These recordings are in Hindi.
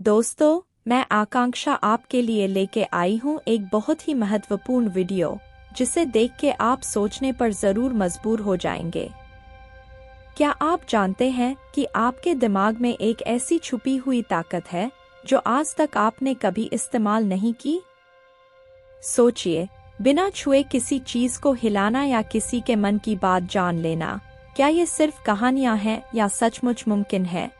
दोस्तों, मैं आकांक्षा आपके लिए लेके आई हूँ एक बहुत ही महत्वपूर्ण वीडियो, जिसे देख के आप सोचने पर जरूर मजबूर हो जाएंगे। क्या आप जानते हैं कि आपके दिमाग में एक ऐसी छुपी हुई ताकत है जो आज तक आपने कभी इस्तेमाल नहीं की? सोचिए, बिना छुए किसी चीज को हिलाना या किसी के मन की बात जान लेना, क्या ये सिर्फ कहानियां हैं या सचमुच मुमकिन है?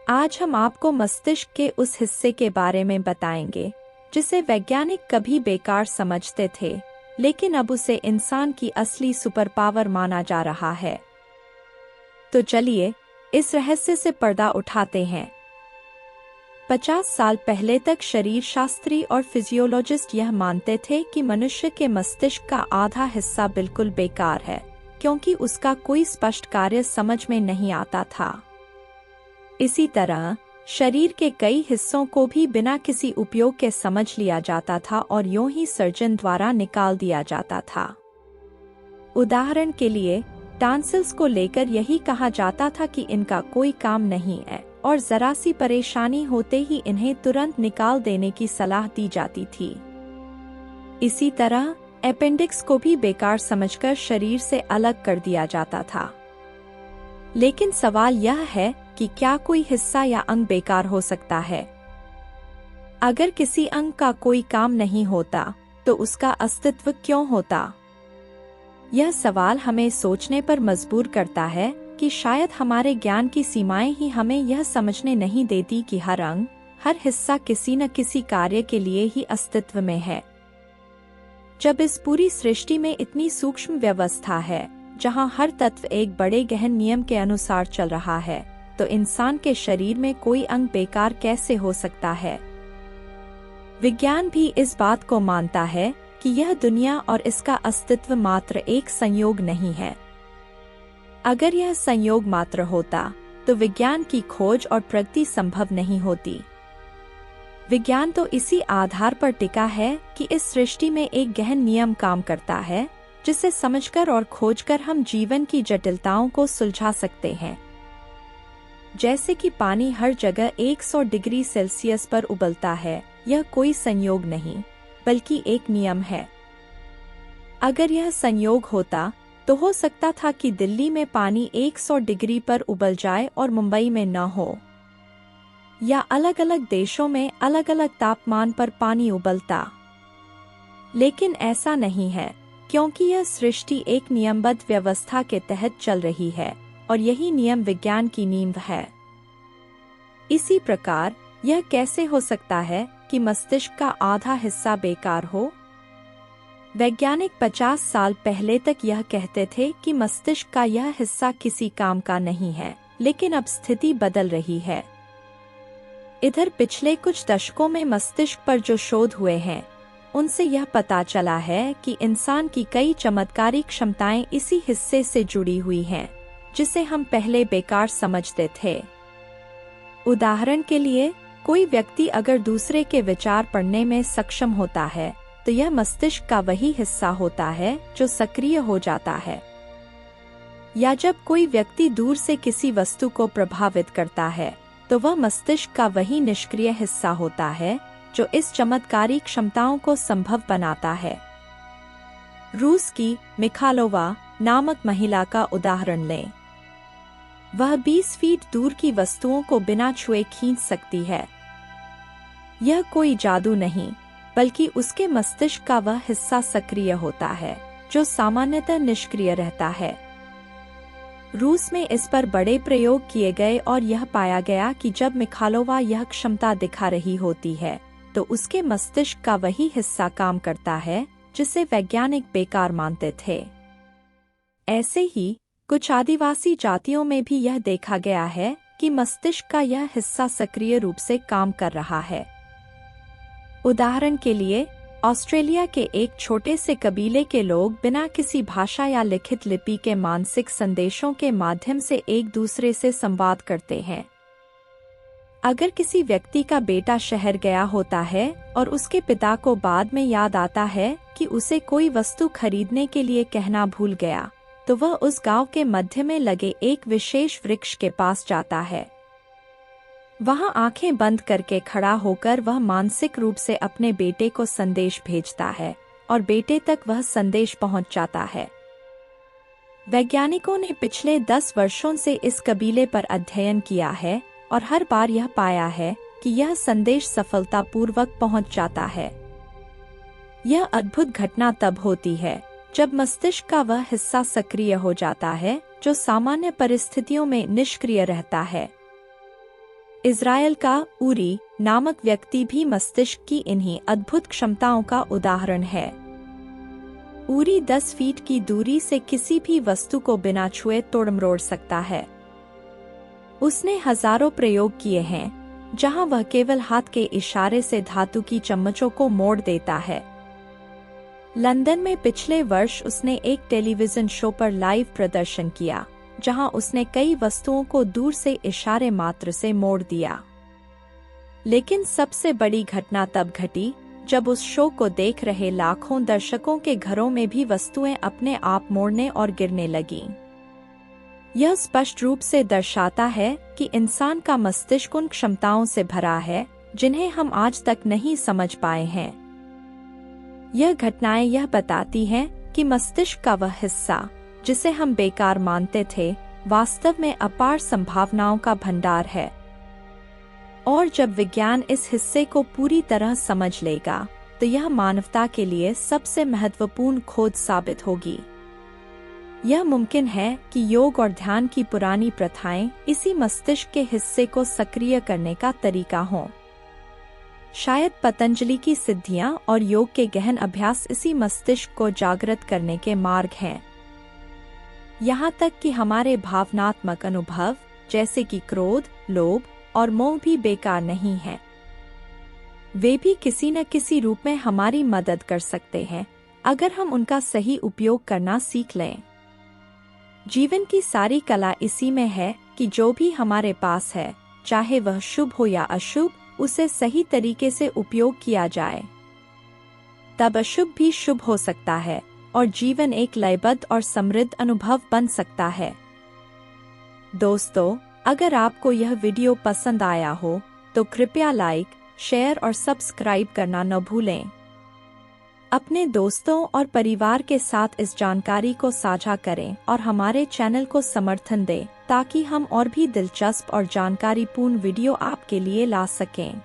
आज हम आपको मस्तिष्क के उस हिस्से के बारे में बताएंगे जिसे वैज्ञानिक कभी बेकार समझते थे, लेकिन अब उसे इंसान की असली सुपर पावर माना जा रहा है। तो चलिए इस रहस्य से पर्दा उठाते हैं। 50 साल पहले तक शरीर शास्त्री और फिजियोलॉजिस्ट यह मानते थे कि मनुष्य के मस्तिष्क का आधा हिस्सा बिल्कुल बेकार है, क्योंकि उसका कोई स्पष्ट कार्य समझ में नहीं आता था। इसी तरह शरीर के कई हिस्सों को भी बिना किसी उपयोग के समझ लिया जाता था और यूं ही सर्जन द्वारा निकाल दिया जाता था। उदाहरण के लिए, टॉन्सिल्स को लेकर यही कहा जाता था कि इनका कोई काम नहीं है और जरा सी परेशानी होते ही इन्हें तुरंत निकाल देने की सलाह दी जाती थी। इसी तरह अपेंडिक्स को भी बेकार समझकर शरीर से अलग कर दिया जाता था। लेकिन सवाल यह है कि क्या कोई हिस्सा या अंग बेकार हो सकता है? अगर किसी अंग का कोई काम नहीं होता, तो उसका अस्तित्व क्यों होता? यह सवाल हमें सोचने पर मजबूर करता है कि शायद हमारे ज्ञान की सीमाएं ही हमें यह समझने नहीं देती कि हर अंग, हर हिस्सा किसी न किसी कार्य के लिए ही अस्तित्व में है। जब इस पूरी सृष्टि में इतनी सूक्ष्म व्यवस्था है, जहां हर तत्व एक बड़े गहन नियम के अनुसार चल रहा है, तो इंसान के शरीर में कोई अंग बेकार कैसे हो सकता है? विज्ञान भी इस बात को मानता है कि यह दुनिया और इसका अस्तित्व मात्र एक संयोग नहीं है। अगर यह संयोग मात्र होता, तो विज्ञान की खोज और प्रगति संभव नहीं होती। विज्ञान तो इसी आधार पर टिका है कि इस सृष्टि में एक गहन नियम काम करता है, जिसे समझकर और खोजकर हम जीवन की जटिलताओं को सुलझा सकते हैं। जैसे कि पानी हर जगह 100 डिग्री सेल्सियस पर उबलता है, यह कोई संयोग नहीं, बल्कि एक नियम है। अगर यह संयोग होता, तो हो सकता था कि दिल्ली में पानी 100 डिग्री पर उबल जाए और मुंबई में न हो, या अलग अलग देशों में अलग अलग तापमान पर पानी उबलता। लेकिन ऐसा नहीं है, क्योंकि यह सृष्टि एक नियमबद्ध व्यवस्था के तहत चल रही है और यही नियम विज्ञान की नींव है। इसी प्रकार यह कैसे हो सकता है कि मस्तिष्क का आधा हिस्सा बेकार हो? वैज्ञानिक 50 साल पहले तक यह कहते थे कि मस्तिष्क का यह हिस्सा किसी काम का नहीं है, लेकिन अब स्थिति बदल रही है। इधर पिछले कुछ दशकों में मस्तिष्क पर जो शोध हुए हैं, उनसे यह पता चला है कि इंसान की कई चमत्कारी क्षमताएं इसी हिस्से से जुड़ी हुई हैं, जिसे हम पहले बेकार समझते थे। उदाहरण के लिए, कोई व्यक्ति अगर दूसरे के विचार पढ़ने में सक्षम होता है, तो यह मस्तिष्क का वही हिस्सा होता है जो सक्रिय हो जाता है। या जब कोई व्यक्ति दूर से किसी वस्तु को प्रभावित करता है, तो वह मस्तिष्क का वही निष्क्रिय हिस्सा होता है जो इस चमत्कारी क्षमताओं को संभव बनाता है। रूस की मिखालोवा नामक महिला का उदाहरण लें। वह 20 फीट दूर की वस्तुओं को बिना छुए खींच सकती है। यह कोई जादू नहीं, बल्कि उसके मस्तिष्क का वह हिस्सा सक्रिय होता है जो सामान्यतः निष्क्रिय रहता है। रूस में इस पर बड़े प्रयोग किए गए और यह पाया गया कि जब मिखालोवा यह क्षमता दिखा रही होती है, तो उसके मस्तिष्क का वही हिस्सा काम करता है जिसे वैज्ञानिक बेकार मानते थे। ऐसे ही कुछ आदिवासी जातियों में भी यह देखा गया है कि मस्तिष्क का यह हिस्सा सक्रिय रूप से काम कर रहा है। उदाहरण के लिए, ऑस्ट्रेलिया के एक छोटे से कबीले के लोग बिना किसी भाषा या लिखित लिपि के मानसिक संदेशों के माध्यम से एक दूसरे से संवाद करते हैं। अगर किसी व्यक्ति का बेटा शहर गया होता है और उसके पिता को बाद में याद आता है कि उसे कोई वस्तु खरीदने के लिए कहना भूल गया, तो वह उस गांव के मध्य में लगे एक विशेष वृक्ष के पास जाता है। वहां आंखें बंद करके खड़ा होकर वह मानसिक रूप से अपने बेटे को संदेश भेजता है और बेटे तक वह संदेश पहुंच जाता है। वैज्ञानिकों ने पिछले 10 वर्षों से इस कबीले पर अध्ययन किया है और हर बार यह पाया है कि यह संदेश सफलतापूर्वक पहुंच जाता है। यह अद्भुत घटना तब होती है जब मस्तिष्क का वह हिस्सा सक्रिय हो जाता है जो सामान्य परिस्थितियों में निष्क्रिय रहता है। इज़राइल का ऊरी नामक व्यक्ति भी मस्तिष्क की इन्हीं अद्भुत क्षमताओं का उदाहरण है। ऊरी 10 फीट की दूरी से किसी भी वस्तु को बिना छुए तोड़-मरोड़ सकता है। उसने हजारों प्रयोग किए हैं जहां वह केवल हाथ के इशारे से धातु की चम्मचों को मोड़ देता है। लंदन में पिछले वर्ष उसने एक टेलीविजन शो पर लाइव प्रदर्शन किया जहां उसने कई वस्तुओं को दूर से इशारे मात्र से मोड़ दिया। लेकिन सबसे बड़ी घटना तब घटी जब उस शो को देख रहे लाखों दर्शकों के घरों में भी वस्तुएं अपने आप मोड़ने और गिरने लगीं। यह स्पष्ट रूप से दर्शाता है कि इंसान का मस्तिष्क उन क्षमताओं से भरा है जिन्हें हम आज तक नहीं समझ पाए हैं। यह घटनाएं यह बताती हैं कि मस्तिष्क का वह हिस्सा जिसे हम बेकार मानते थे वास्तव में अपार संभावनाओं का भंडार है। और जब विज्ञान इस हिस्से को पूरी तरह समझ लेगा तो यह मानवता के लिए सबसे महत्वपूर्ण खोज साबित होगी। यह मुमकिन है कि योग और ध्यान की पुरानी प्रथाएं इसी मस्तिष्क के हिस्से को सक्रिय करने का तरीका हों। शायद पतंजलि की सिद्धियां और योग के गहन अभ्यास इसी मस्तिष्क को जागृत करने के मार्ग हैं। यहाँ तक कि हमारे भावनात्मक अनुभव जैसे कि क्रोध, लोभ और मोह भी बेकार नहीं हैं। वे भी किसी न किसी रूप में हमारी मदद कर सकते हैं अगर हम उनका सही उपयोग करना सीख लें। जीवन की सारी कला इसी में है कि जो भी हमारे पास है, चाहे वह शुभ हो या अशुभ, उसे सही तरीके से उपयोग किया जाए। तब अशुभ भी शुभ हो सकता है और जीवन एक लयबद्ध और समृद्ध अनुभव बन सकता है। दोस्तों, अगर आपको यह वीडियो पसंद आया हो तो कृपया लाइक, शेयर और सब्सक्राइब करना न भूलें। अपने दोस्तों और परिवार के साथ इस जानकारी को साझा करें और हमारे चैनल को समर्थन दें ताकि हम और भी दिलचस्प और जानकारीपूर्ण वीडियो आपके लिए ला सकें।